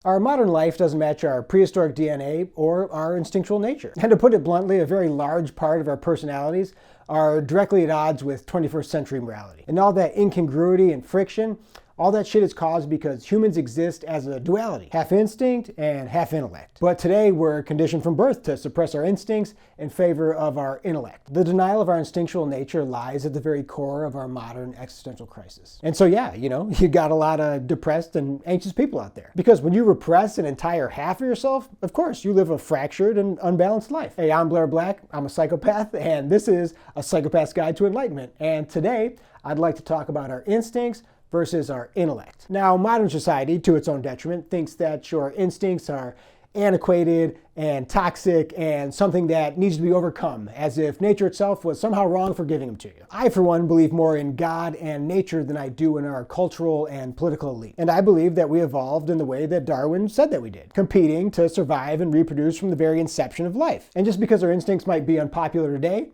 Our modern life doesn't match our prehistoric DNA or our instinctual nature. And to put it bluntly, a very large part of our personalities are directly at odds with 21st century morality. And all that incongruity and friction, all that shit is caused because humans exist as a duality, half instinct and half intellect. But today we're conditioned from birth to suppress our instincts in favor of our intellect. The denial of our instinctual nature lies at the very core of our modern existential crisis. And so yeah, you got a lot of depressed and anxious people out there. Because when you repress an entire half of yourself, of course you live a fractured and unbalanced life. Hey, I'm Blair Black, I'm a psychopath, and this is A Psychopath's Guide to Enlightenment. And today I'd like to talk about our instincts versus our intellect. Now, modern society, to its own detriment, thinks that your instincts are antiquated and toxic and something that needs to be overcome, as if nature itself was somehow wrong for giving them to you. I, for one, believe more in God and nature than I do in our cultural and political elite. And I believe that we evolved in the way that Darwin said that we did, competing to survive and reproduce from the very inception of life. And just because our instincts might be unpopular today,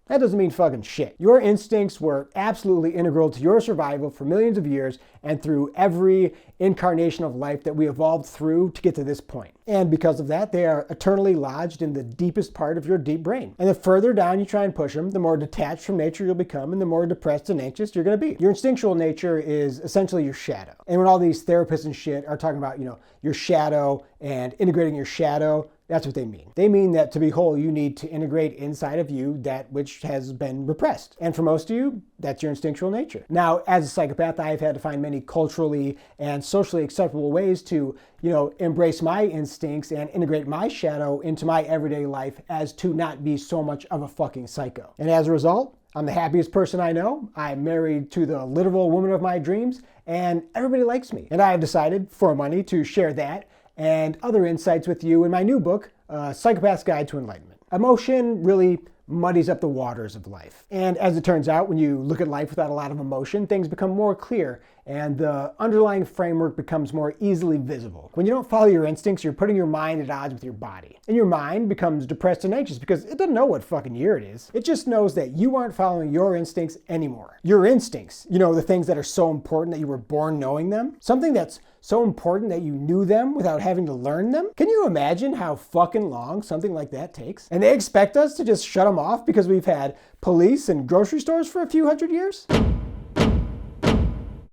that doesn't mean fucking shit. Your instincts were absolutely integral to your survival for millions of years and through every incarnation of life that we evolved through to get to this point. And because of that, they are eternally lodged in the deepest part of your deep brain. And the further down you try and push them, the more detached from nature you'll become and the more depressed and anxious you're gonna be. Your instinctual nature is essentially your shadow. And when all these therapists and shit are talking about, your shadow and integrating your shadow, that's what they mean. They mean that to be whole, you need to integrate inside of you that which has been repressed. And for most of you, that's your instinctual nature. Now, as a psychopath, I've had to find many culturally and socially acceptable ways to, embrace my instincts and integrate my shadow into my everyday life as to not be so much of a fucking psycho. And as a result, I'm the happiest person I know. I'm married to the literal woman of my dreams, and everybody likes me. And I have decided, for money, to share that and other insights with you in my new book, Psychopath's Guide to Enlightenment. Emotion really muddies up the waters of life. And as it turns out, when you look at life without a lot of emotion, things become more clear and the underlying framework becomes more easily visible. When you don't follow your instincts, you're putting your mind at odds with your body. And your mind becomes depressed and anxious because it doesn't know what fucking year it is. It just knows that you aren't following your instincts anymore. Your instincts, the things that are so important that you were born knowing them, something that's so important that you knew them without having to learn them? Can you imagine how fucking long something like that takes? And they expect us to just shut them off because we've had police and grocery stores for a few hundred years?